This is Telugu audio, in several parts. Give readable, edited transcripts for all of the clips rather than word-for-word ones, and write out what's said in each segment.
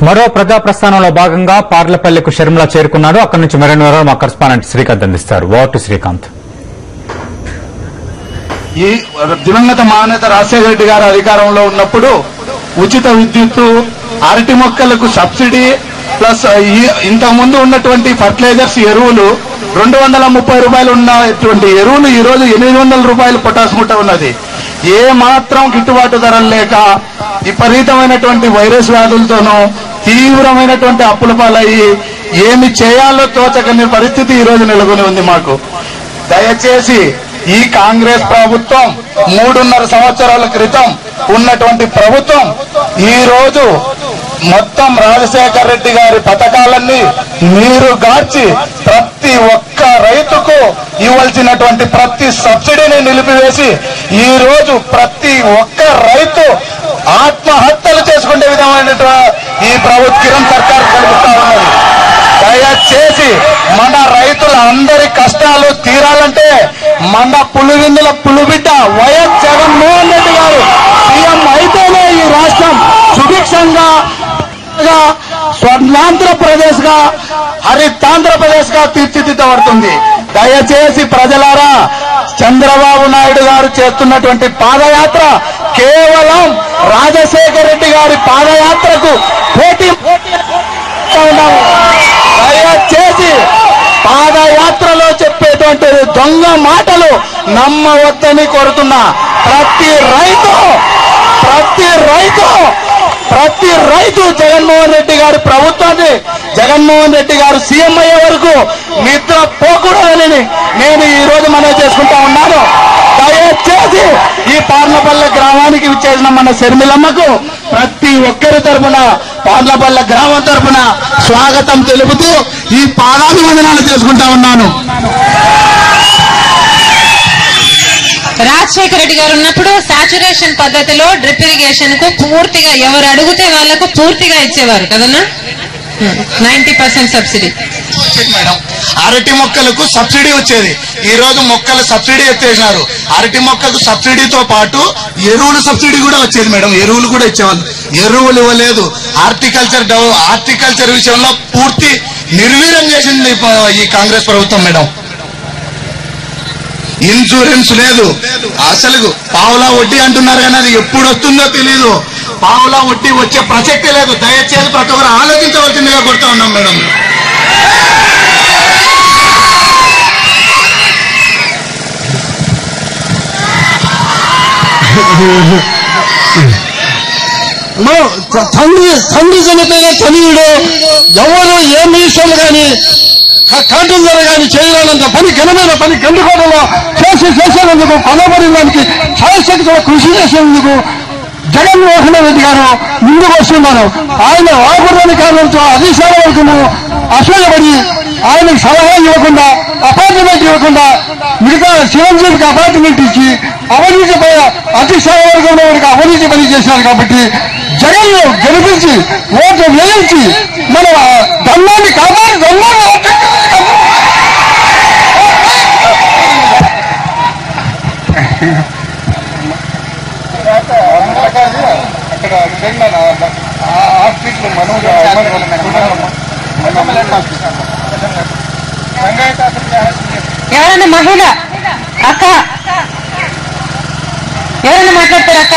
మరో ప్రజా ప్రస్థానంలో భాగంగా పార్లపల్లికు షర్మిల చేరుకున్నారు. అక్కడి నుంచి మరిన్ని వివరాలు మా కరెస్పాండెంట్ శ్రీకాంత్ అందిస్తారు. Over to Srikanth. ఈ దివంగత మహానేత రాజశేఖర రెడ్డి గారు అధికారంలో ఉన్నప్పుడు ఉచిత విద్యుత్తు, అరటి మొక్కలకు సబ్సిడీ ప్లస్ ఇంతకుముందు ఉన్నటువంటి ఫర్టిలైజర్స్ ఎరువులు 230 రూపాయలు ఉన్నటువంటి ఎరువులు ఈ రోజు 800 రూపాయలు పొటాసుకుంటూ ఉన్నది. ఏ మాత్రం గిట్టుబాటు ధరలు లేక విపరీతమైనటువంటి వైరస్ వ్యాధులతోనూ తీవ్రమైనటువంటి అప్పుల పాలయ్యి ఏమి చేయాలో తోచకని పరిస్థితి ఈ రోజు నెలకొని ఉంది మాకు. దయచేసి ఈ కాంగ్రెస్ ప్రభుత్వం 3.5 సంవత్సరాల క్రితం ఉన్నటువంటి ప్రభుత్వం ఈ రోజు మొత్తం రాజశేఖర రెడ్డి గారి పథకాలన్నీ నీరు గార్చి ప్రతి ఒక్క రైతుకు ఇవ్వాల్సినటువంటి ప్రతి సబ్సిడీని నిలిపివేసి ఈ రోజు ప్రతి ఒక్క రైతు ఆత్మహత్యలు చేసుకునే విధమైనటువంటి ఈ ప్రభుత్వ కిరణ్ సర్కార్ కల్పిస్తా ఉన్నది. దయచేసి మన రైతుల అందరి కష్టాలు తీరాలంటే మన పులివిందుల పులిబిడ్డ వైఎస్ జగన్మోహన్ రెడ్డి గారు సీఎం అయితేనే ఈ రాష్ట్రం సుభిక్షంగా స్వర్ణాంధ్రప్రదేశ్ గా హరితాంధ్రప్రదేశ్ గా తీర్చిదిద్దబడుతుంది. దయచేసి ప్రజలారా, చంద్రబాబు నాయుడు గారు చేస్తున్నటువంటి పాదయాత్ర కేవలం రాజశేఖర రెడ్డి గారి పాదయాత్రకు పోటీ. దయచేసి పాదయాత్రలో చెప్పేటువంటి దొంగ మాటలు నమ్మవద్దని కోరుతున్నా. ప్రతి రైతు జగన్మోహన్ రెడ్డి గారి ప్రభుత్వాన్ని, జగన్మోహన్ రెడ్డి గారు సీఎం అయ్యే వరకు నిద్ర పోకూడదని నేను ఈ రోజు మనం చేసుకుంటా ఉన్నాను. దయచేసి ఈ పార్లపల్లె గ్రామానికి విచ్చేసిన మన షర్మిలమ్మకు ప్రతి ఒక్కరి తరఫున, పార్లపల్లె గ్రామం తరఫున స్వాగతం తెలుపుతూ ఈ పాదాభివందనాలు చేసుకుంటా ఉన్నాను. రాజశేఖర రెడ్డి గారు ఉన్నప్పుడు సాచురేషన్ పద్ధతిలో డ్రిప్ ఇరిగేషన్ కు పూర్తిగా ఎవరు అడిగితే వాళ్లకు పూర్తిగా ఇచ్చేవారు కదన్నా. 90% సబ్సిడీ మేడం. అరటి మొక్కలకు సబ్సిడీ వచ్చేది. ఈ రోజు మొక్కల సబ్సిడీ ఎత్తేసినారు. అరటి మొక్కకు సబ్సిడీతో పాటు ఎరువుల సబ్సిడీ కూడా వచ్చేది మేడం. ఎరువులు కూడా ఇచ్చేవాళ్ళు. ఎరువులు ఇవ్వలేదు. హార్టికల్చర్ విషయంలో పూర్తి నిర్వీర్యం చేసింది ఈ కాంగ్రెస్ ప్రభుత్వం మేడం. ఇన్సూరెన్స్ లేదు. అసలు పావులా వడ్డీ అంటున్నారు కానీ అది ఎప్పుడు వస్తుందో తెలీదు. పావులా వడ్డీ వచ్చే ప్రసక్తే లేదు. దయచేసి ప్రతి ఒక్కరు ఆలోచించవలసిందిగా కోరుతా ఉన్నాం మేడం. తండ్రి చనిపోయిన తనయుడు ఎవరు ఏ మినిస్టర్లు కానీ కాంట్రాక్టర్ కానీ చేయలేనంత పని, ఘనమైన పని గండికోటలో చేసేందుకు కొనబడిన దానికి శాయశక్తిగా కృషి చేసేందుకు జగన్మోహన్ రెడ్డి గారు ముందుకు వస్తున్నారు. ఆయన వాకుర్రని కారణంతో అధిశాల వరకు అసూయపడి ఆయనకు సలహా ఇవ్వకుండా, అపార్ట్మెంట్ ఇవ్వకుండా మిగతా చిరంజీవికి అపార్ట్మెంట్ ఇచ్చి అవినీతి అధిశాల వర్గంలో వారికి అవినీతి పని చేశారు. కాబట్టి జగన్ గెలిపించి ఓటు వేయించి మన ధర్మాన్ని కాపాడి ధర్మాన్ని ఎవరైనా మహిళ అక్క ఎవరైనా మాట్లాడతారు? అక్క,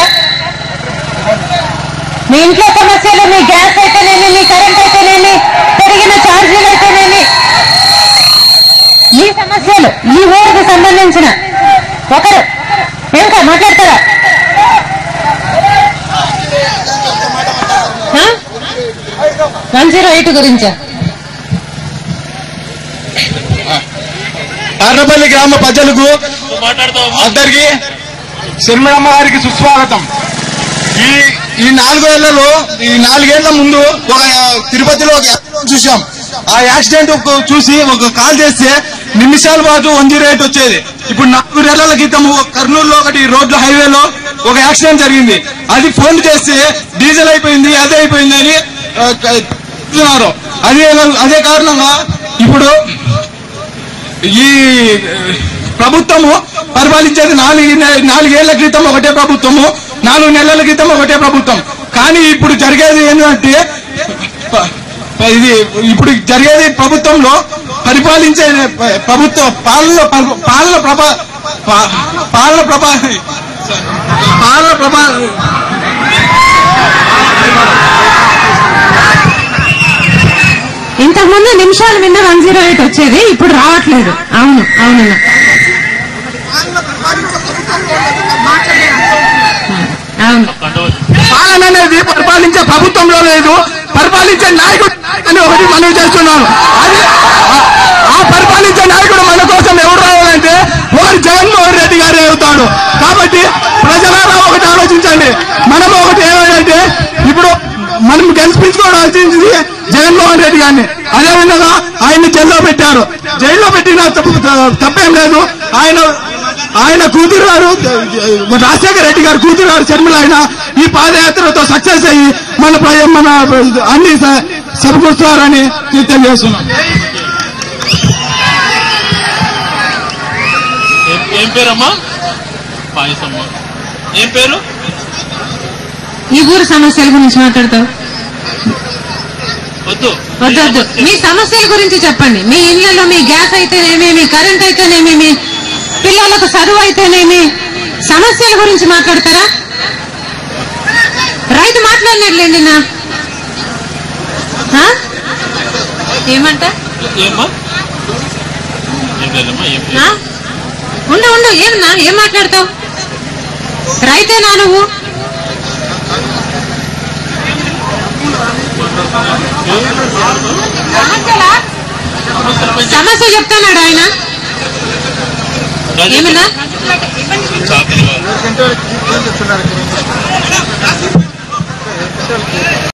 మీ ఇంట్లో సమస్యలు, మీ గ్యాస్ అయితేనేమి, మీ కరెంట్ అయితేనేమి, పెరిగిన ఛార్జీలు అయితేనేమి, ఈ సమస్యలు ఈ ఊరికి సంబంధించిన ఒకరు ఇంకా మాట్లాడతారా? 108 గురించా? పార్లపల్లి గ్రామ ప్రజలకు అందరికీ షర్మిలమ్మ గారికి సుస్వాగతం. ఈ 4 ఏళ్ల ముందు ఒక తిరుపతిలో ఒక యాక్సిడెంట్ చూసాం. ఆ యాక్సిడెంట్ చూసి ఒక కాల్ చేస్తే నిమిషాల పాటు 108 వచ్చేది. ఇప్పుడు 4 నెలల క్రితం కర్నూలులో ఒకటి రోడ్ల హైవేలో ఒక యాక్సిడెంట్ జరిగింది. అది ఫోన్ చేస్తే డీజిల్ అయిపోయింది, అదే అయిపోయింది అని చెప్తున్నారు. అదే కారణంగా ఇప్పుడు ఈ ప్రభుత్వము పరిపాలించేది 4 ఏళ్ల క్రితం ఒకటే ప్రభుత్వము, 4 నెలల క్రితం ఒకటే ప్రభుత్వం. కానీ ఇప్పుడు జరిగేది ఏంటంటే ఇది ఇప్పుడు జరిగేది ప్రభుత్వంలో పరిపాలించే ప్రభుత్వ పాలన ప్రభా ఇంతకుముందు నిమిషాలు విన్న 108 వచ్చేది, ఇప్పుడు రావట్లేదు. అవును అవునన్నా. అవును, పాలన అనేది పరిపాలించే ప్రభుత్వంలో లేదు, పరిపాలించే నాయకుడు అని ఒకటి మనం చేస్తున్నాను. అది ఆ పరిపాలించే నాయకుడు మన కోసం ఎవరు రావాలంటే ఒకటి జగన్మోహన్ రెడ్డి గారే అవుతాడు. కాబట్టి ప్రజలారా ఒకటి ఆలోచించండి. మనం ఒకటి ఏమంటే ఇప్పుడు మనం గెలిపించుకోవాల్సింది జగన్మోహన్ రెడ్డి గారిని. అదేవిధంగా ఆయన్ని జైల్లో పెట్టారు. జైల్లో పెట్టిన తప్పేం లేదు. ఆయన కూతురు గారు రాజశేఖర రెడ్డి గారు కూతురు గారు షర్మిల ఆయన ఈ పాదయాత్రతో సక్సెస్ అయ్యి మన అన్ని సమకూరుస్తారని తెలియజేస్తున్నాం. ఏం పేరమ్మా? పాయసమ్మా. ఏం పేరు? ఈ ఊరు సమస్యల గురించి మాట్లాడతావు? వద్దు వద్దు వద్దు, మీ సమస్యల గురించి చెప్పండి. మీ ఇళ్లలో మీ గ్యాస్ అయితేనేమి, మీ కరెంట్ అయితేనేమి, మీ పిల్లలకు చదువు అయితేనేమి, సమస్యల గురించి మాట్లాడతారా? రైతు మాట్లాడినట్లేండి నా ఏమంట? ఏమ్మా? ఉండు ఉండు, ఏమన్నా ఏం మాట్లాడతావు? రైతేనా నువ్వు? సమస్య చెప్తానాడు ఆయన. ఏమన్నా